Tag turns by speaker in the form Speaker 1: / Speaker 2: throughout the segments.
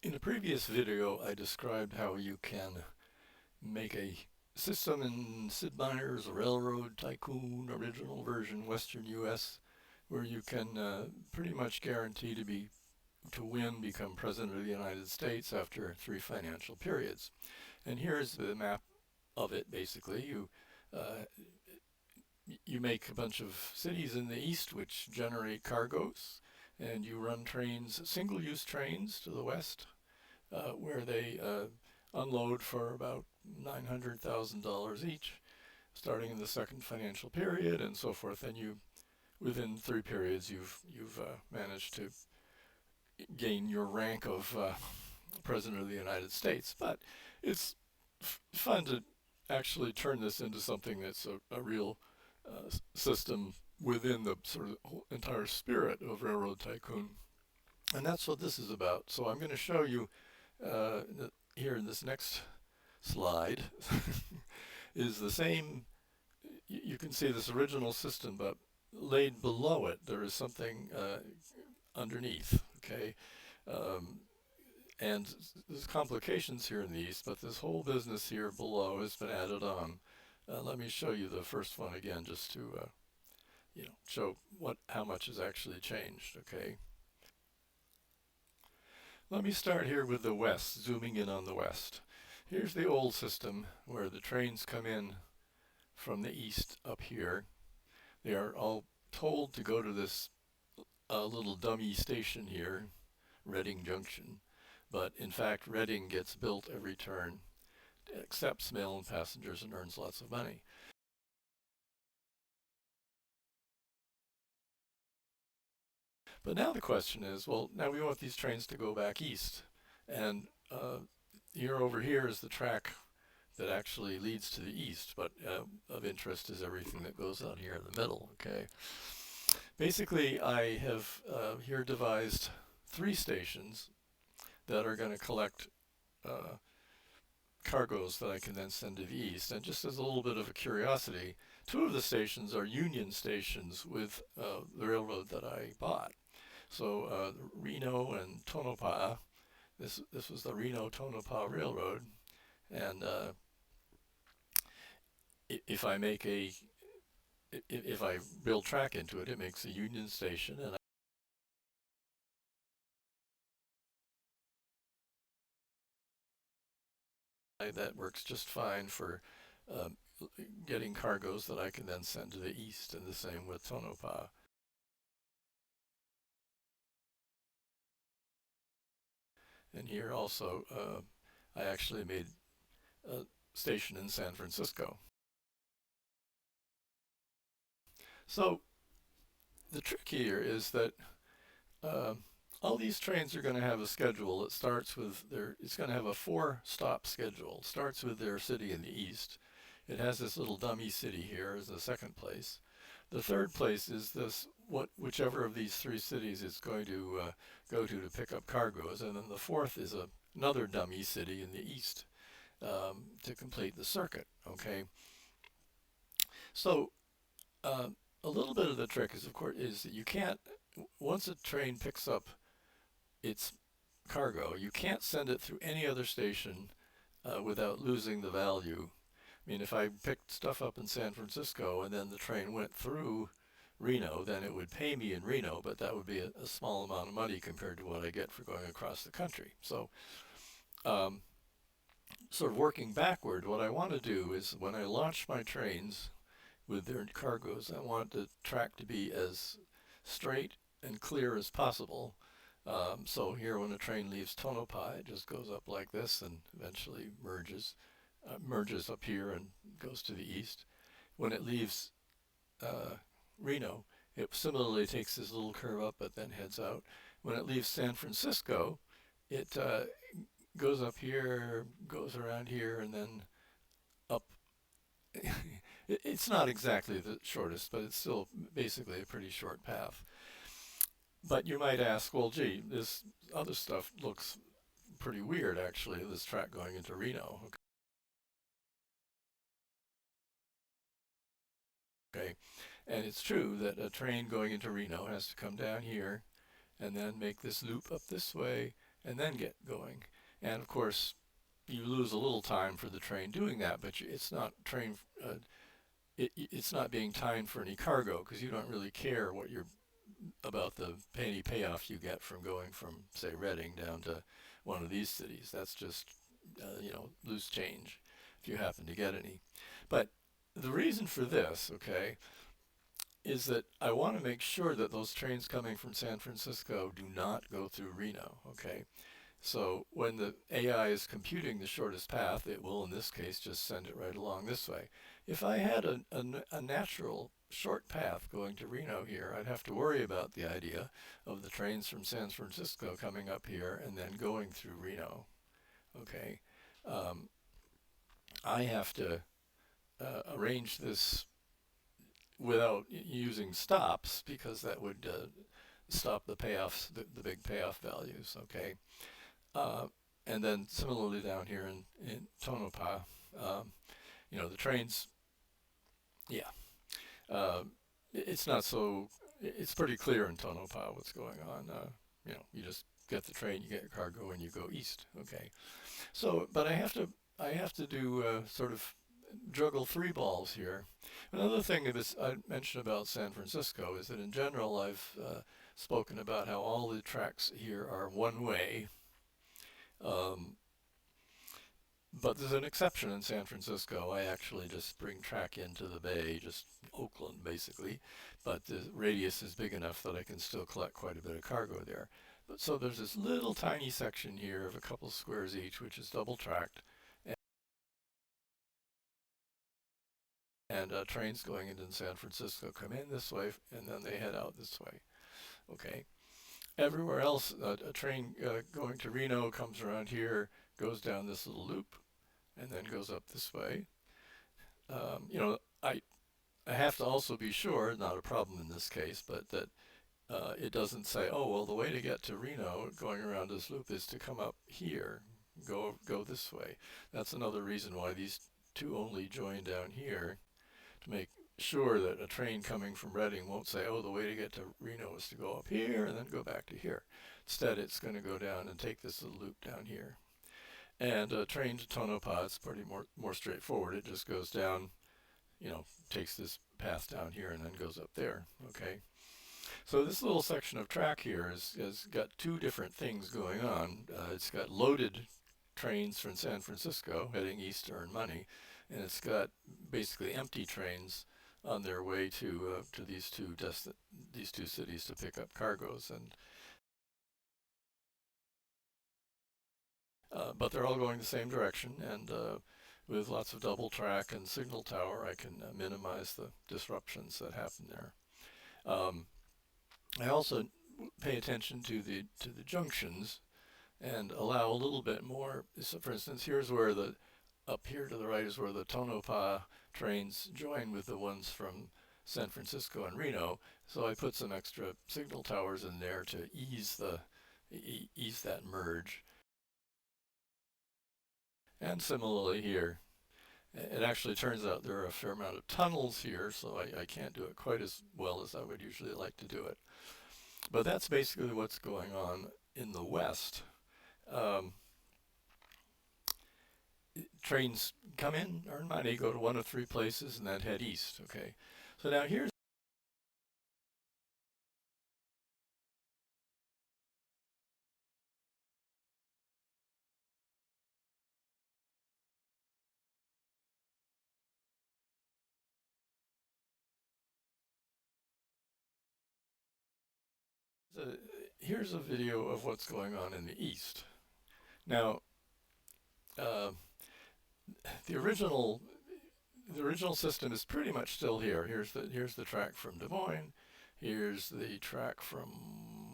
Speaker 1: In a previous video, I described how you can make a system in Sid Meier's Railroad Tycoon original version, Western U.S., where you can pretty much guarantee to win, become President of the United States after 3 financial periods. And here's the map of it, basically. Uh, you make a bunch of cities in the east which generate cargoes, and you run trains, single-use trains to the west, where they unload for about $900,000 each, starting in the second financial period and so forth. And within 3 periods, you've managed to gain your rank of President of the United States. But it's fun to actually turn this into something that's a real system within the sort of whole entire spirit of Railroad Tycoon. And that's what this is about. So I'm going to show you uh, here in this next slide is the same. You can see this original system, but laid below it, there is something underneath. Okay, um, and there's complications here in the east, but this whole business here below has been added on. Let me show you the first one again, just to show how much has actually changed. Okay, let me start here with the west, zooming in on the west. Here's the old system where the trains come in from the east up here. They are all told to go to this little dummy station here, Reading Junction. But in fact, Reading gets built every turn, accepts mail and passengers, and earns lots of money. But now the question is, well, now we want these trains to go back east. And here over here is the track that actually leads to the east, but of interest is everything that goes out here in the middle, okay? Basically, I have here devised 3 stations that are going to collect uh, cargoes that I can then send to the east. And just as a little bit of a curiosity, 2 of the stations are Union stations with the railroad that I bought. So Reno and Tonopah, this was the Reno-Tonopah Railroad, and if I make if I build track into it, it makes a Union station, and that works just fine for um, getting cargoes that I can then send to the east, and the same with Tonopah. And here also, I actually made a station in San Francisco. So the trick here is that uh, all these trains are going to have a schedule. It's going to have a 4-stop schedule. It starts with their city in the east. It has this little dummy city here as the second place. The third place is whichever of these 3 cities it's going to go to pick up cargoes. And then the fourth is another dummy city in the east to complete the circuit, okay? So a little bit of the trick is, of course, is that you can't, once a train picks up its cargo, you can't send it through any other station without losing the value. I mean, if I picked stuff up in San Francisco and then the train went through Reno, then it would pay me in Reno, but that would be a small amount of money compared to what I get for going across the country. So um, sort of working backward, what I want to do is when I launch my trains with their cargoes, I want the track to be as straight and clear as possible. So here when a train leaves Tonopah, it just goes up like this and eventually merges up here and goes to the east. When it leaves Reno, it similarly takes this little curve up but then heads out. When it leaves San Francisco, it goes up here, goes around here, and then up. It's not exactly the shortest, but it's still basically a pretty short path. But you might ask, well, gee, this other stuff looks pretty weird, actually, this track going into Reno. Okay, and it's true that a train going into Reno has to come down here and then make this loop up this way and then get going. And of course, you lose a little time for the train doing that, but it's not train. It's not being timed for any cargo because you don't really care what you're about the penny payoff you get from going from say Reading down to one of these cities. That's just loose change if you happen to get any. But the reason for this, okay, is that I want to make sure that those trains coming from San Francisco do not go through Reno, okay? So when the AI is computing the shortest path, it will in this case just send it right along this way. If I had a natural short path going to Reno here, I'd have to worry about the idea of the trains from San Francisco coming up here and then going through Reno, okay? Um, I have to arrange this without using stops because that would stop the payoffs, the big payoff values, okay? Uh, and then similarly down here in Tonopah, the trains, yeah, uh, it's not so, it's pretty clear in Tonopah what's going on. You just get the train, you get your cargo, and you go east, okay? So, but I have to do sort of juggle three balls here. Another thing that I mentioned about San Francisco is that in general I've spoken about how all the tracks here are one way. Um, but there's an exception in San Francisco. I actually just bring track into the bay, just Oakland basically, but the radius is big enough that I can still collect quite a bit of cargo there. But so there's this little tiny section here of a couple squares each, which is double tracked, and trains going into San Francisco come in this way, and then they head out this way. Okay. Everywhere else, a train going to Reno comes around here, goes down this little loop, and then goes up this way. I have to also be sure, not a problem in this case, but that it doesn't say, oh, well, the way to get to Reno going around this loop is to come up here, go this way. That's another reason why these two only join down here, to make sure that a train coming from Reading won't say, oh, the way to get to Reno is to go up here and then go back to here. Instead, it's going to go down and take this little loop down here. And a train to Tonopah is pretty more straightforward. It just goes down, takes this path down here and then goes up there, okay? So this little section of track here has got two different things going on. It's got loaded trains from San Francisco heading east to earn money, and it's got basically empty trains on their way to these two cities to pick up cargoes. And but they're all going the same direction, and with lots of double track and signal tower, I can minimize the disruptions that happen there. Um, I also pay attention to the junctions and allow a little bit more. So for instance, here's where up here to the right is where the Tonopah trains join with the ones from San Francisco and Reno. So I put some extra signal towers in there to ease that merge. And similarly here, it actually turns out there are a fair amount of tunnels here, so I can't do it quite as well as I would usually like to do it. But that's basically what's going on in the West. Um, Trains come in, earn money, go to one of three places, and then head east. Okay, so now here's a video of what's going on in the east. Now, uh, the original system is pretty much still here. Here's the track from Des Moines. Here's the track from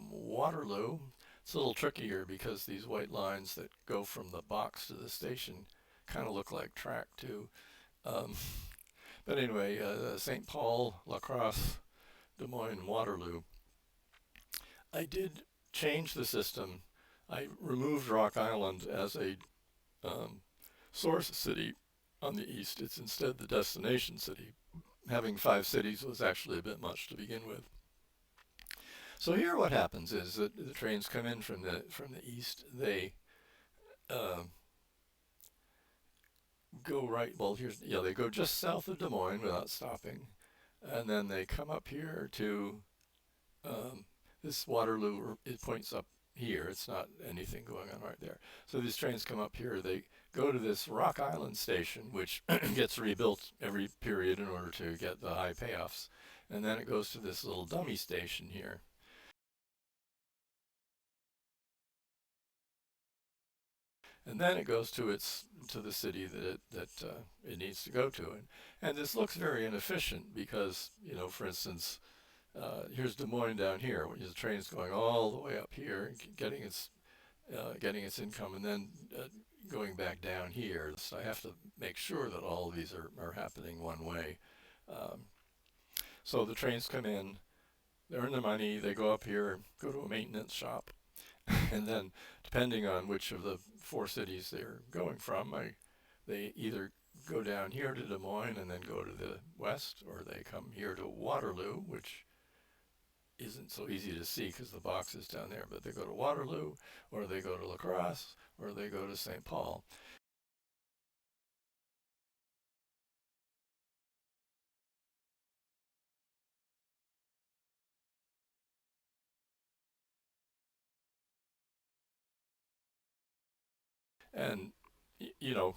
Speaker 1: Waterloo. It's a little trickier because these white lines that go from the box to the station kind of look like track too. Um, but anyway, St. Paul, La Crosse, Des Moines, Waterloo. I did change the system. I removed Rock Island as a source city on the east. It's instead the destination city. Having 5 cities was actually a bit much to begin with. So here, what happens is that the trains come in from the east. They uh, go right. Well, here's yeah. They go just south of Des Moines without stopping, and then they come up here to um, this Waterloo. It points up here. It's not anything going on right there. So these trains come up here. They go to this Rock Island station, which gets rebuilt every period in order to get the high payoffs, and then it goes to this little dummy station here. And then it goes to the city that it needs to go to, and this looks very inefficient because for instance, here's Des Moines down here, where the train's going all the way up here, getting its income, and then going back down here. So I have to make sure that all of these are happening one way. Um, so the trains come in, they earn their money, they go up here, go to a maintenance shop, and then depending on which of the four cities they're going from, they either go down here to Des Moines and then go to the west, or they come here to Waterloo, which isn't so easy to see because the box is down there, but they go to Waterloo, or they go to La Crosse, or they go to St. Paul. And you know,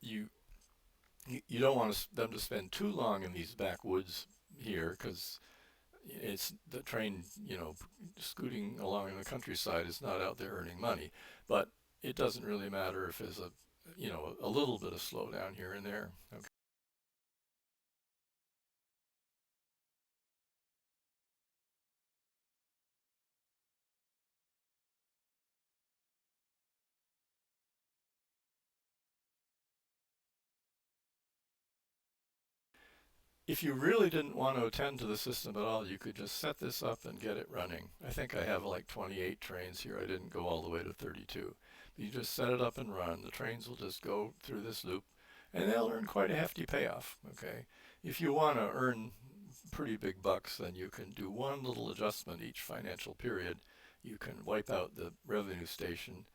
Speaker 1: you you don't want them to spend too long in these backwoods here because it's the train, scooting along in the countryside is not out there earning money. But it doesn't really matter if there's a little bit of slowdown here and there. Okay. If you really didn't want to attend to the system at all, you could just set this up and get it running. I think I have like 28 trains here. I didn't go all the way to 32. You just set it up and run. The trains will just go through this loop, and they'll earn quite a hefty payoff. Okay, if you want to earn pretty big bucks, then you can do one little adjustment each financial period. You can wipe out the revenue station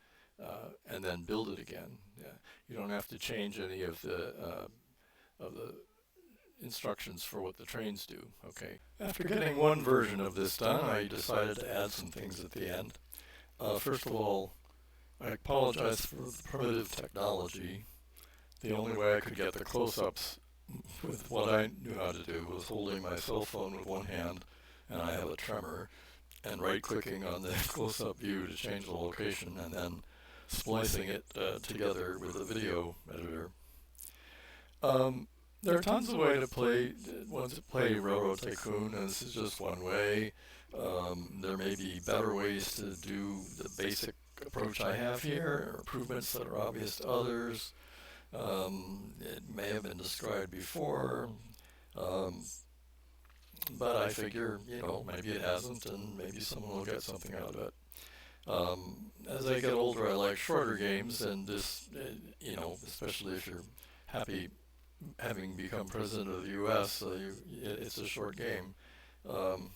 Speaker 1: and then build it again. Yeah. You don't have to change any of the instructions for what the trains do. Okay. After getting one version of this done, I decided to add some things at the end. First of all, I apologize for the primitive technology. The only way I could get the close-ups with what I knew how to do was holding my cell phone with one hand, and I have a tremor, and right-clicking on the close-up view to change the location, and then splicing it together with a video editor. Um, there are tons of ways to play Railroad Tycoon, and this is just one way. There may be better ways to do the basic approach I have here, or improvements that are obvious to others. It may have been described before, um, but I figure, maybe it hasn't, and maybe someone will get something out of it. As I get older, I like shorter games, and this, especially if you're happy having become president of the U.S., it's a short game. Um,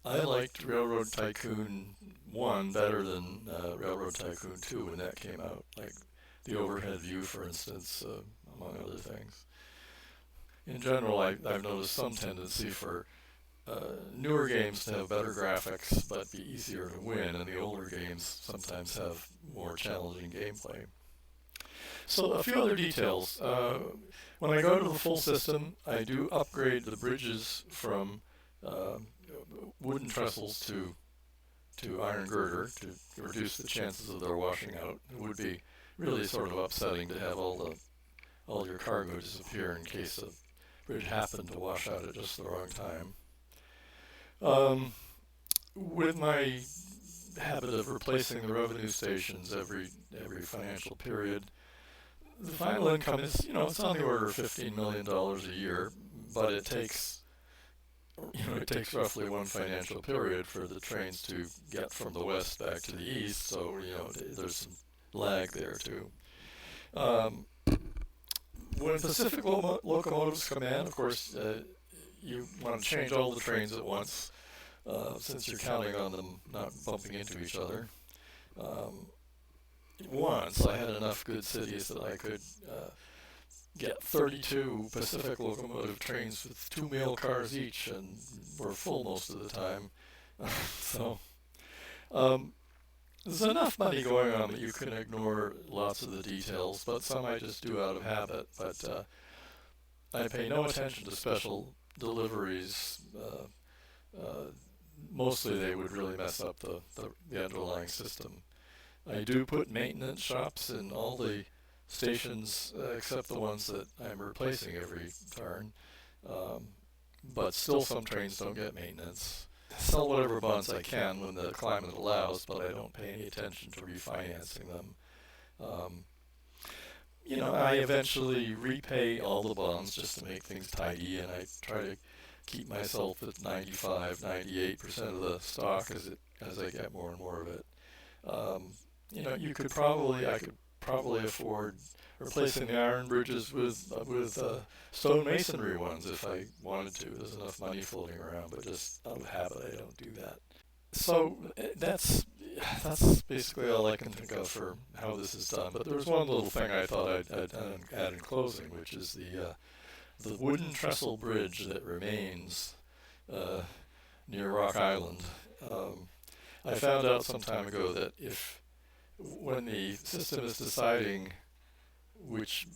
Speaker 1: I liked Railroad Tycoon 1 better than Railroad Tycoon 2 when that came out, like the overhead view, for instance, among other things. In general, I've noticed some tendency for newer games to have better graphics but be easier to win, and the older games sometimes have more challenging gameplay. So a few other details. When I go to the full system, I do upgrade the bridges from uh, wooden trestles to iron girder to reduce the chances of their washing out. It would be really sort of upsetting to have all your cargo disappear in case a bridge happened to wash out at just the wrong time. Um, with my habit of replacing the revenue stations every financial period, the final income is, it's on the order of $15 million a year, but it takes roughly one financial period for the trains to get from the west back to the east, so, there's some lag there too. Um, when Pacific locomotives come in, of course, you want to change all the trains at once. since you're counting on them not bumping into each other. Um, Once I had enough good cities that I could get 32 Pacific locomotive trains with 2 mail cars each, and were full most of the time. So um, there's enough money going on that you can ignore lots of the details, but some I just do out of habit. But I pay no attention to special deliveries. Mostly they would really mess up the underlying system. I do put maintenance shops in all the stations except the ones that I'm replacing every turn. Um, but still some trains don't get maintenance. Sell whatever bonds I can when the climate allows, but I don't pay any attention to refinancing them. Um, I eventually repay all the bonds just to make things tidy, and I try to keep myself at 95, 98% of the stock as I get more and more of it. I could probably afford replacing the iron bridges with stone masonry ones if I wanted to. There's enough money floating around, but just out of habit, I don't do that. So that's basically all I can think of for how this is done. But there was one little thing I thought I'd add in closing, which is the wooden trestle bridge that remains uh, near Rock Island. Um, I found out some time ago that when the system is deciding which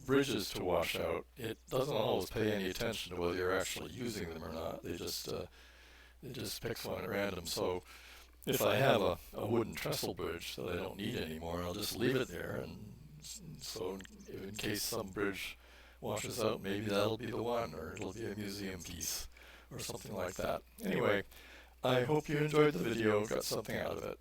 Speaker 1: bridges to wash out, it doesn't always pay any attention to whether you're actually using them or not. It just picks one at random. So if I have a wooden trestle bridge that I don't need anymore, I'll just leave it there, and so in case some bridge washes out, maybe that'll be the one, or it'll be a museum piece or something like that. Anyway, I hope you enjoyed the video, got something out of it.